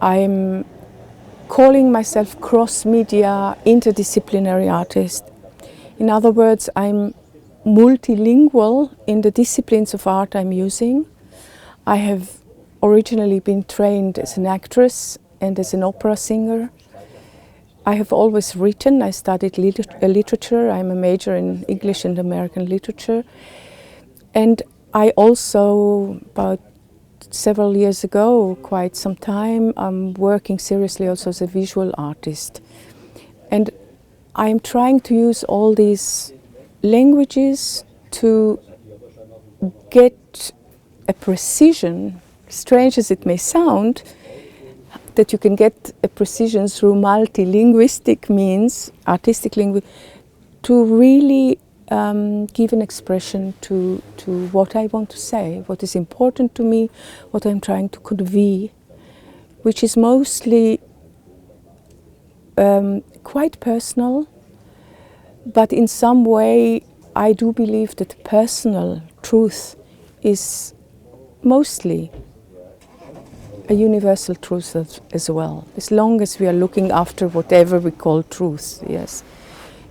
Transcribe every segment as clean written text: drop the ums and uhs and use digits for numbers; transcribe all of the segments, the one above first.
I'm calling myself cross-media interdisciplinary artist. In other words, I'm multilingual in the disciplines of art I'm using. I have originally been trained as an actress and as an opera singer. I have always written. I studied literature. I'm a major in English and American literature. And I also, about several years ago, quite some time, I'm working seriously also as a visual artist. And I'm trying to use all these languages to get a precision, strange as it may sound, that you can get a precision through multilinguistic means, artistic language, to really give an expression to what I want to say, what is important to me, what I'm trying to convey, which is mostly quite personal, but in some way I do believe that personal truth is mostly a universal truth as well, as long as we are looking after whatever we call truth, yes.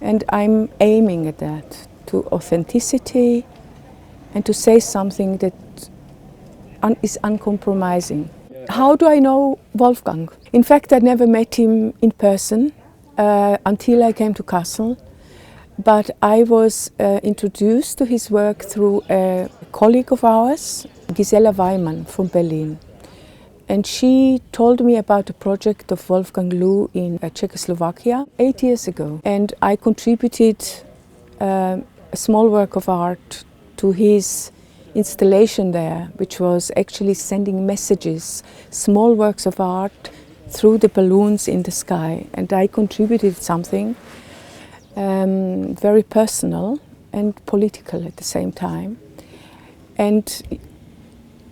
And I'm aiming at that, to authenticity and to say something that is uncompromising. How do I know Wolfgang? In fact, I never met him in person until I came to Kassel, but I was introduced to his work through a colleague of ours, Gisela Weimann from Berlin. And she told me about a project of Wolfgang Loux in Czechoslovakia 8 years ago. And I contributed a small work of art to his installation there, which was actually sending messages, small works of art, through the balloons in the sky. And I contributed something very personal and political at the same time. And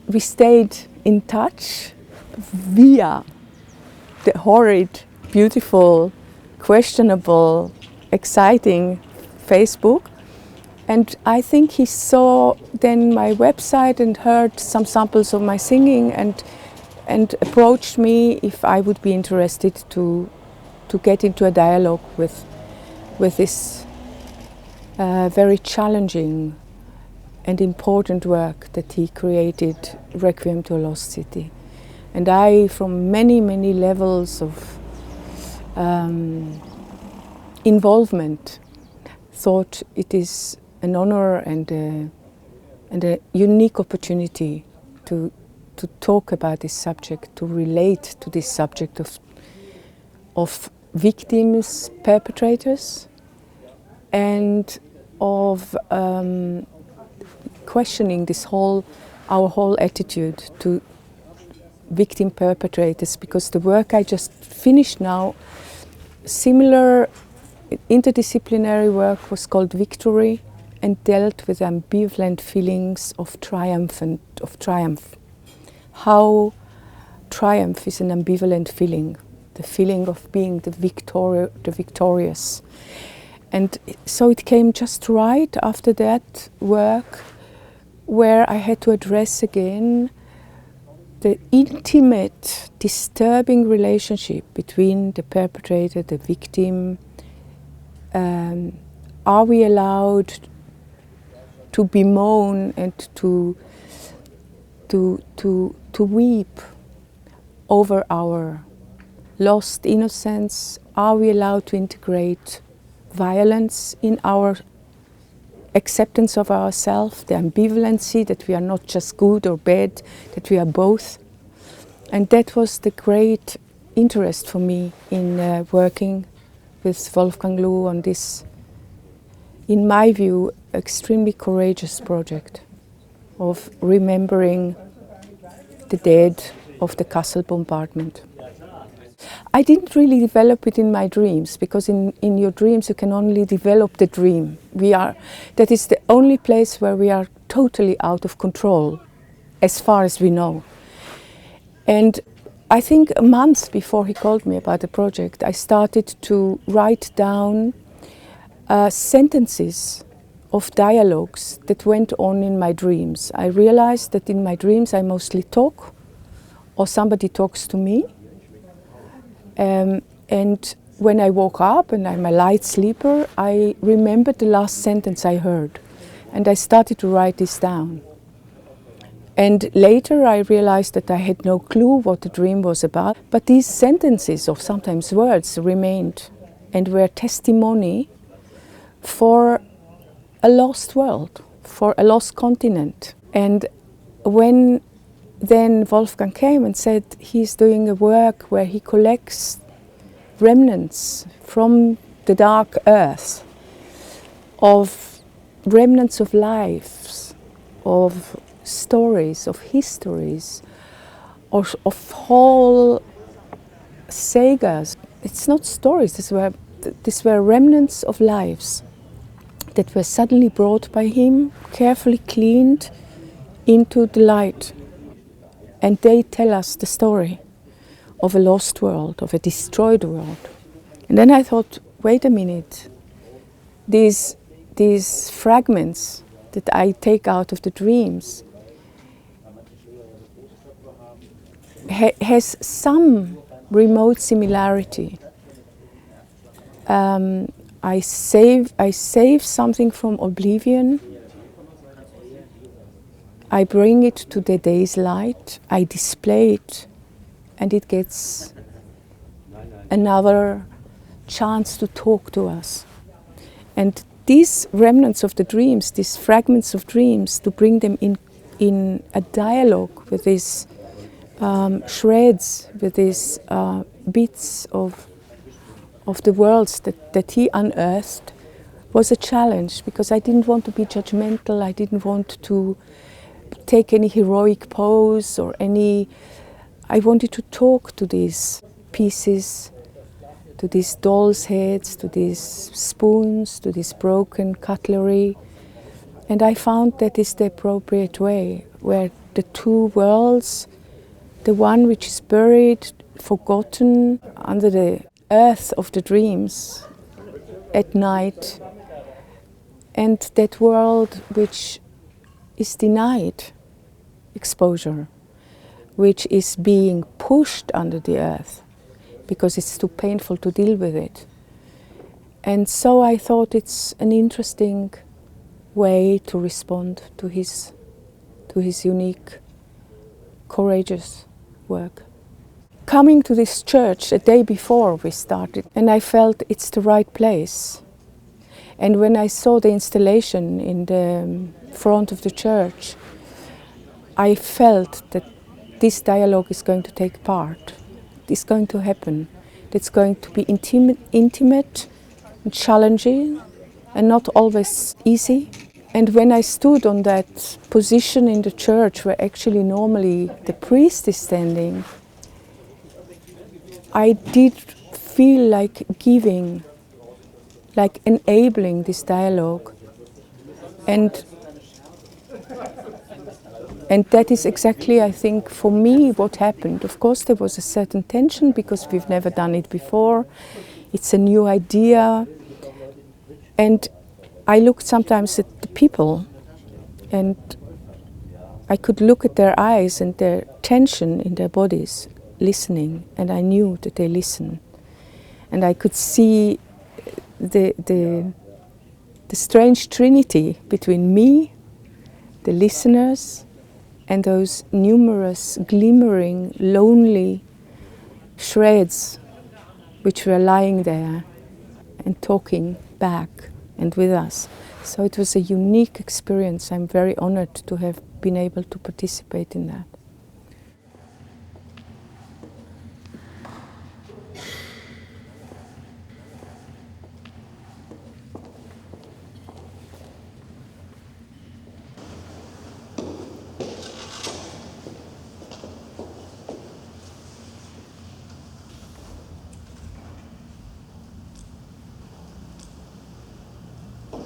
we stayed in touch via the horrid, beautiful, questionable, exciting Facebook. And I think he saw then my website and heard some samples of my singing and approached me if I would be interested to get into a dialogue with this very challenging and important work that he created, Requiem to a Lost City. And I, from many, many levels of involvement, thought it is an honor and a unique opportunity to talk about this subject, to relate to this subject of victims, perpetrators, and of questioning our whole attitude to victim perpetrators, because the work I just finished now, similar interdisciplinary work, was called Victory and dealt with ambivalent feelings of triumph and of triumph. How triumph is an ambivalent feeling, the feeling of being the victorious. And so it came just right after that work, where I had to address again the intimate, disturbing relationship between the perpetrator, the victim. Are we allowed to bemoan and to weep over our lost innocence? Are we allowed to integrate violence in our acceptance of ourselves, the ambivalency that we are not just good or bad, that we are both? And that was the great interest for me in working with Wolfgang Loux on this, in my view, extremely courageous project of remembering the dead of the Kassel bombardment. I didn't really develop it in my dreams, because in your dreams you can only develop the dream. That is the only place where we are totally out of control, as far as we know. And I think a month before he called me about the project, I started to write down sentences of dialogues that went on in my dreams. I realized that in my dreams I mostly talk, or somebody talks to me, And when I woke up, and I'm a light sleeper, I remembered the last sentence I heard. And I started to write this down. And later I realized that I had no clue what the dream was about. But these sentences, or sometimes words, remained and were testimony for a lost world, for a lost continent. And when then Wolfgang came and said he's doing a work where he collects remnants from the dark earth, of remnants of lives, of stories, of histories, of whole sagas. It's not stories, these were remnants of lives that were suddenly brought by him, carefully cleaned into the light. And they tell us the story of a lost world, of a destroyed world. And then I thought, wait a minute, these fragments that I take out of the dreams has some remote similarity. I save something from oblivion. I bring it to the day's light, I display it, and it gets another chance to talk to us. And these remnants of the dreams, these fragments of dreams, to bring them in a dialogue with these shreds, with these bits of the worlds that he unearthed, was a challenge, because I didn't want to be judgmental, I didn't want to take any heroic pose or I wanted to talk to these pieces, to these dolls' heads, to these spoons, to this broken cutlery. And I found that is the appropriate way, where the two worlds, the one which is buried, forgotten under the earth of the dreams at night, and that world which is denied exposure, which is being pushed under the earth because it's too painful to deal with it. And so I thought it's an interesting way to respond to his unique, courageous work. Coming to this church a day before we started, and I felt it's the right place. And when I saw the installation in the front of the church, I felt that this dialogue is going to take part. It's going to happen. It's going to be intimate and challenging and not always easy. And when I stood on that position in the church where actually normally the priest is standing, I did feel like giving, like enabling this dialogue. And that is exactly, I think, for me, what happened. Of course, there was a certain tension because we've never done it before. It's a new idea. And I looked sometimes at the people, and I could look at their eyes and their tension in their bodies, listening, and I knew that they listen. And I could see the strange trinity between me, the listeners, and those numerous, glimmering, lonely shreds which were lying there and talking back and with us. So it was a unique experience. I'm very honored to have been able to participate in that.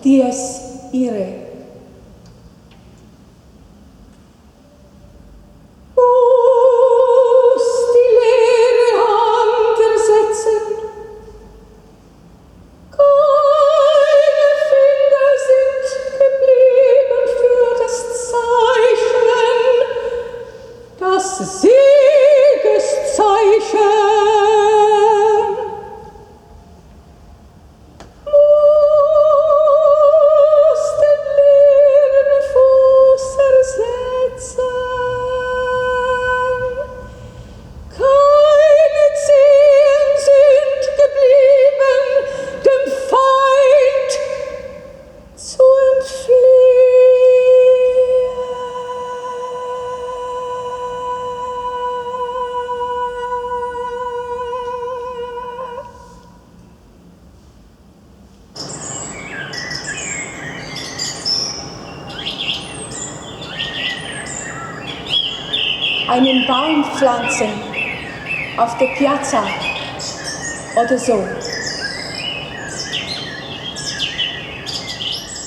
Dies Irae. Siegeszeichen. einen Baum pflanzen auf der Piazza oder so.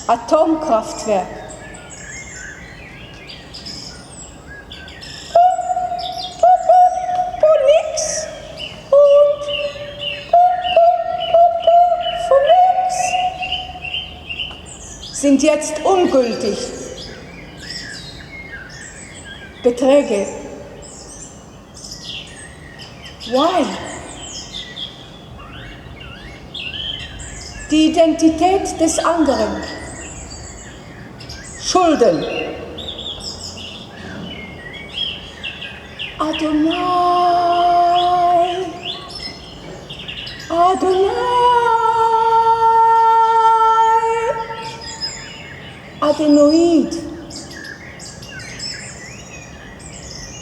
Atomkraftwerk. Nix. Und für nix. Sind jetzt ungültig. Beträge. Why? Die Identität des anderen. Schulden. Adonai, Adonai, Adenoid,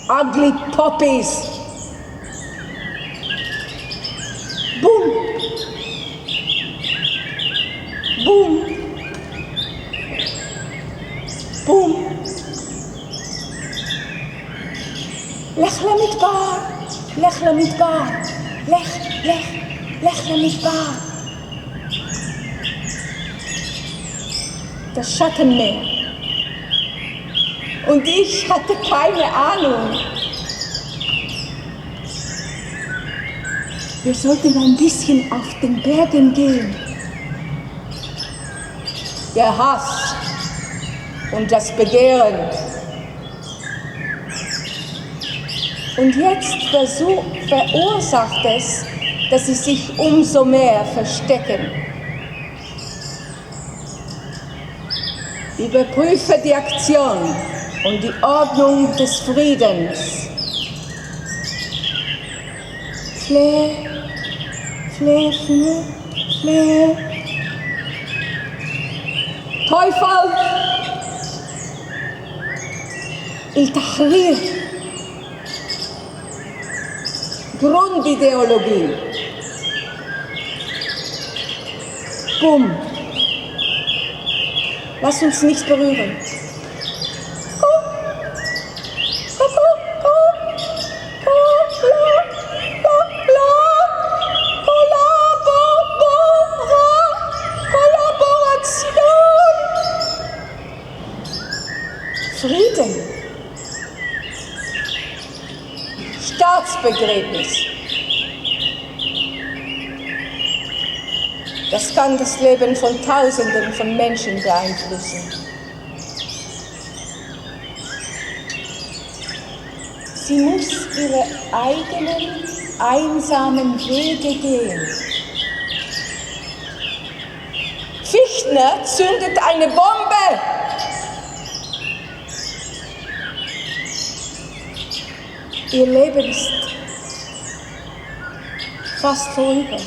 ugly poppies. Boom, boom. Boom. Lech Lamidbar, Lech Lamidbar, Lech Lamidbar. Das Schattenmeer. Und ich hatte keine Ahnung. Wir sollten ein bisschen auf den Bergen gehen. Der Hass und das Begehren. Und jetzt verursacht es, dass sie sich umso mehr verstecken. Überprüfe die Aktion und die Ordnung des Friedens. Flehe, flehe, flehe, flehe. Teufel! التحرير Grundideologie. Bumm. Lass uns nicht berühren. Frieden. Staatsbegräbnis. Das kann das Leben von Tausenden von Menschen beeinflussen. Sie muss ihre eigenen einsamen Wege gehen. Fichtner zündet eine Bombe. Ihr Leben ist fast vorüber.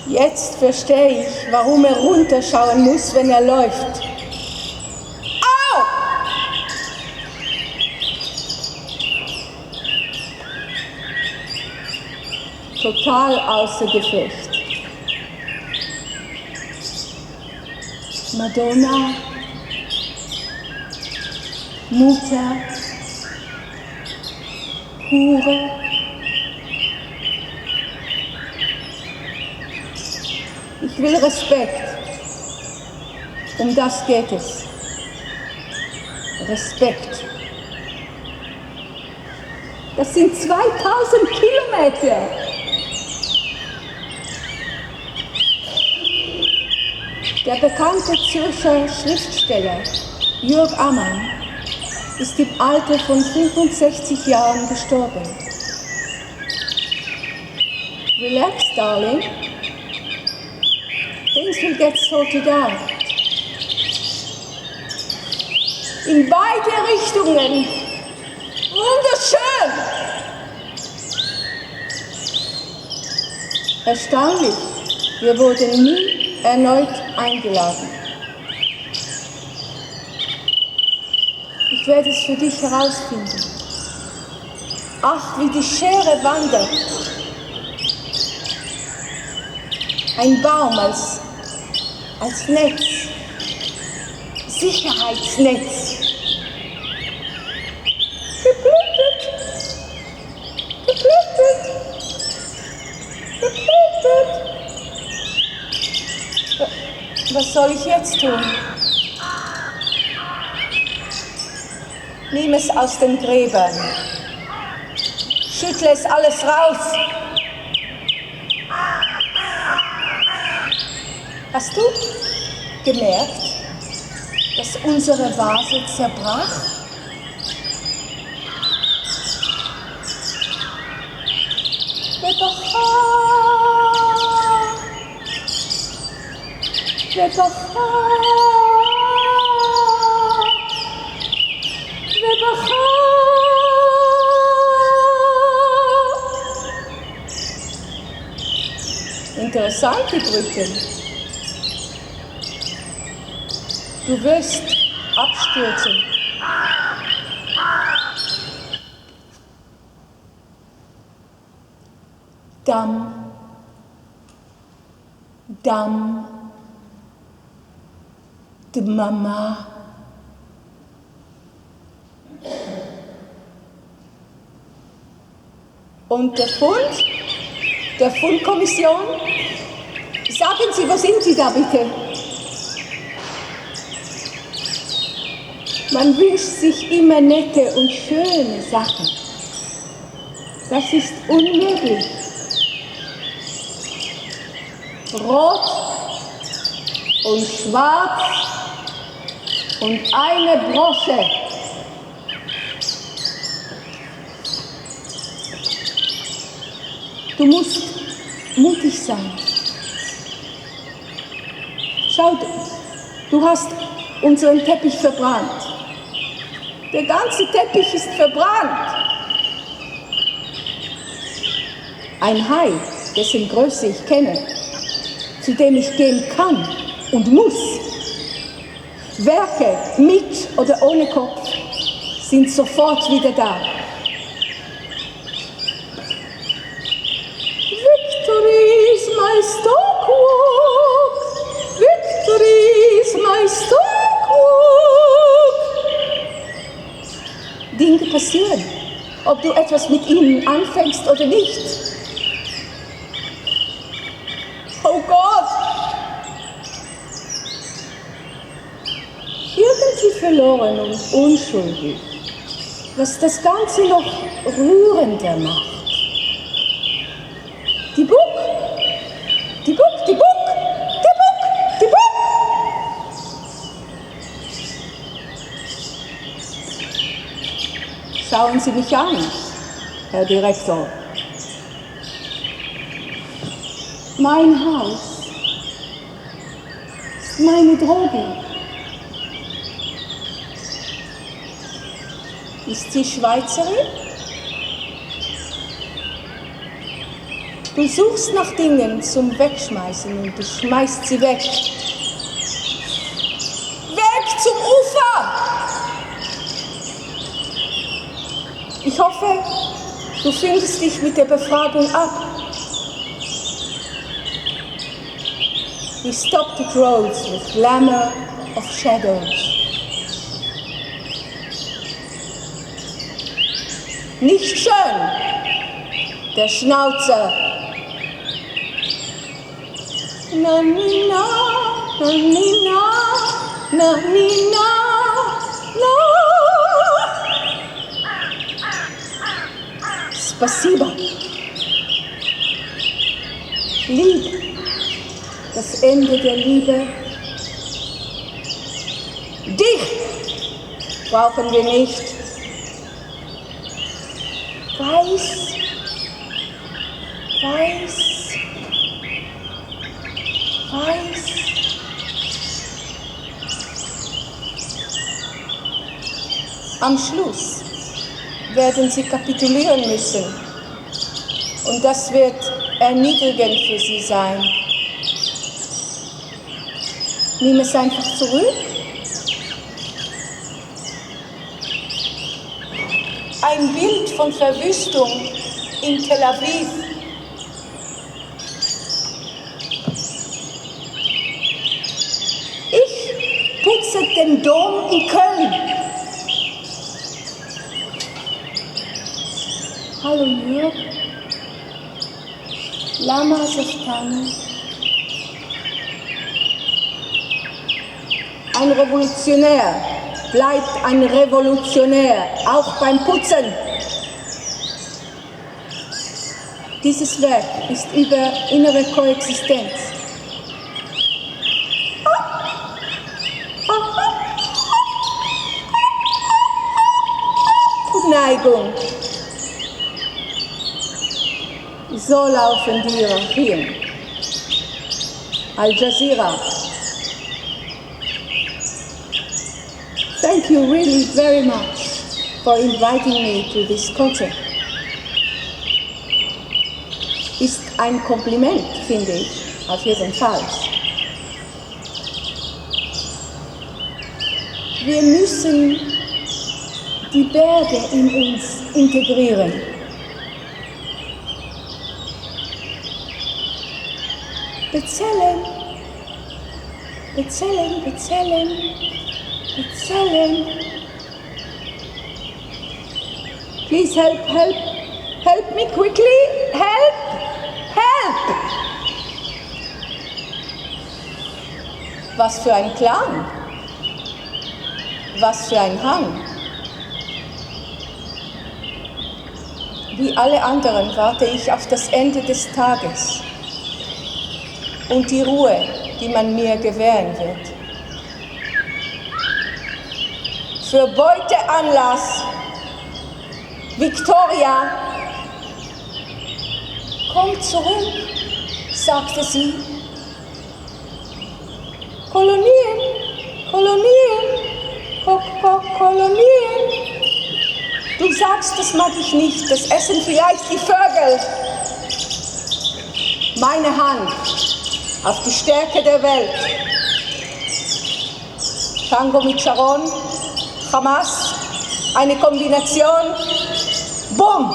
Jetzt verstehe ich, warum er runterschauen muss, wenn er läuft. Au! Total außer Gefecht. Madonna, Mutter, Hure. Ich will Respekt. Um das geht es. Respekt. Das sind 2000 Kilometer. Der bekannte Zürcher Schriftsteller Jörg Ammann ist im Alter von 65 Jahren gestorben. Relax, darling. Things will get sorted out. In beide Richtungen. Wunderschön! Erstaunlich, wir wurden nie erneut eingeladen. Ich werde es für dich herausfinden. Ach, wie die Schere wandert. Ein Baum als Netz. Sicherheitsnetz. Geblutet. Geblutet. Geblutet. Was soll ich jetzt tun? Nimm es aus den Gräbern. Schüttle es alles raus. Hast du gemerkt, dass unsere Vase zerbrach? Interessant, die Brücke. Du wirst abstürzen. Dam, dam, Mama. Und der Fundkommission? Sagen Sie, wo sind Sie da bitte? Man wünscht sich immer nette und schöne Sachen. Das ist unmöglich. Rot und schwarz und eine Brosche. Du musst mutig sein. Schau, du hast unseren Teppich verbrannt. Der ganze Teppich ist verbrannt. Ein Hai, dessen Größe ich kenne, zu dem ich gehen kann und muss. Werke mit oder ohne Kopf sind sofort wieder da. Victory is my stockwalk. Victory is my stockwalk. Dinge passieren, ob du etwas mit ihnen anfängst oder nicht. Oh Gott! Irgendwie verloren und unschuldig, was das Ganze noch rührender macht. Die Buck! Die Buck! Die Buck! Die Buck! Die Buck! Schauen Sie mich an, Herr Direktor. Mein Haus ist meine Droge. Ist sie Schweizerin? Du suchst nach Dingen zum Wegschmeißen und du schmeißt sie weg. Weg zum Ufer! Ich hoffe, du findest dich mit der Befragung ab. We stopped at roads with glamour of shadows. Nicht schön, der Schnauzer. Na ni na, na ni na, na ni na, na. Spasiba. Liebe. Das Ende der Liebe. Dich brauchen wir nicht. Weiß, weiß, weiß. Am Schluss werden sie kapitulieren müssen. Und das wird erniedrigend für sie sein. Nimm es einfach zurück. Ein Bild von Verwüstung in Tel Aviv. Ich putze den den Dom in Köln. Hallo Jörg. Lama Seftane. Ein Revolutionär bleibt ein Revolutionär, auch beim Putzen. Dieses Werk ist über innere Koexistenz. Neigung. So laufen die Hierarchien. Al Jazeera. Thank you really very much for inviting me to this concert. Ist ein Kompliment, finde ich, auf jeden Fall. Wir müssen die Berge in uns integrieren. Bezählen, bezählen, bezählen, bezählen. Please help, help, help me quickly, help, help. Was für ein Klang, was für ein Hang. Wie alle anderen warte ich auf das Ende des Tages und die Ruhe, die man mir gewähren wird. Für Beuteanlass, Victoria, komm zurück, sagte sie. Kolonien, Kolonien, Kolonien. Du sagst, das mag ich nicht, das essen vielleicht die Vögel. Meine Hand auf die Stärke der Welt. Tango mit Sharon, Hamas, eine Kombination, Bumm!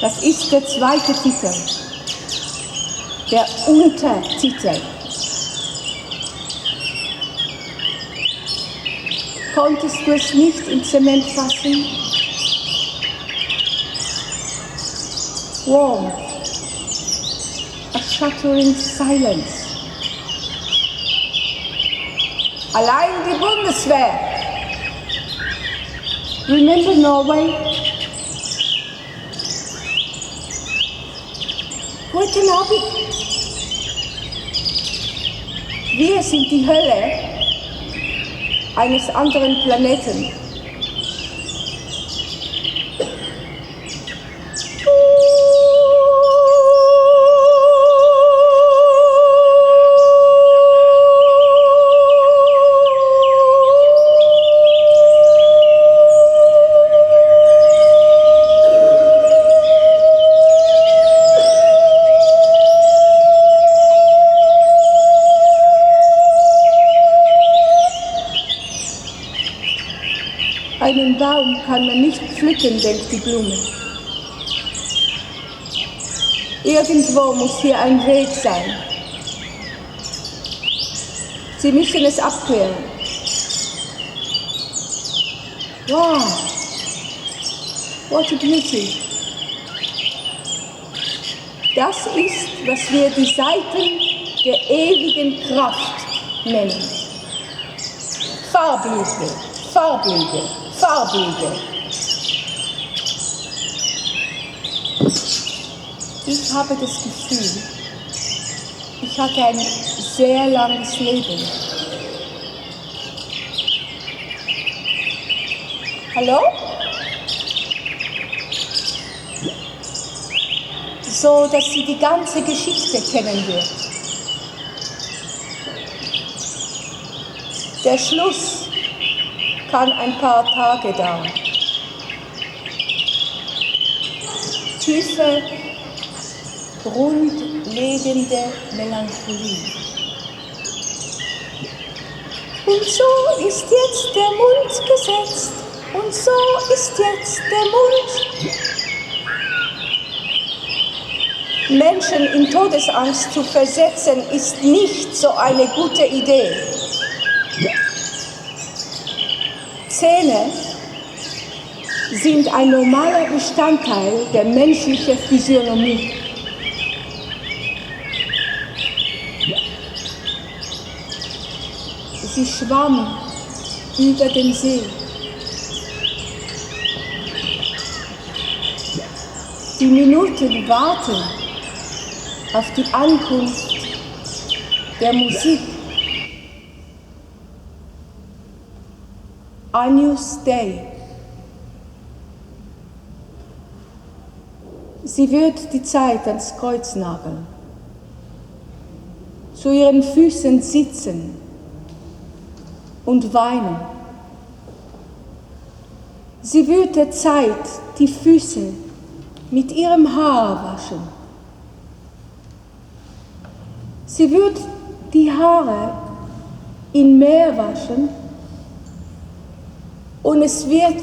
Das ist der zweite Titel, der Untertitel. Konntest du es nicht in Zement fassen? Warm, a shattering silence. Allein die Bundeswehr. Remember Norway? Guten Abend. Wir sind die Hölle eines anderen Planeten. Einen Baum kann man nicht pflücken, denkt die Blume. Irgendwo muss hier ein Weg sein. Sie müssen es abqueren. Wow, what a beauty. Das ist, was wir die Seiten der ewigen Kraft nennen. Farbliebe, Farbliebe. Farbliebe. Ich habe das Gefühl, ich hatte ein sehr langes Leben. Hallo? So, dass sie die ganze Geschichte kennen wird. Der Schluss kann ein paar Tage dauern. Tiefe, grundlegende Melancholie. Und so ist jetzt der Mund gesetzt. Und so ist jetzt der Mund. Menschen in Todesangst zu versetzen, ist nicht so eine gute Idee. Zähne sind ein normaler Bestandteil der menschlichen Physiognomie. Sie schwamm über den See. Die Minuten warten auf die Ankunft der Musik. Agnus Dei. Sie wird die Zeit ans Kreuz nageln, zu ihren Füßen sitzen und weinen. Sie wird der Zeit die Füße mit ihrem Haar waschen. Sie wird die Haare in Meer waschen und es wird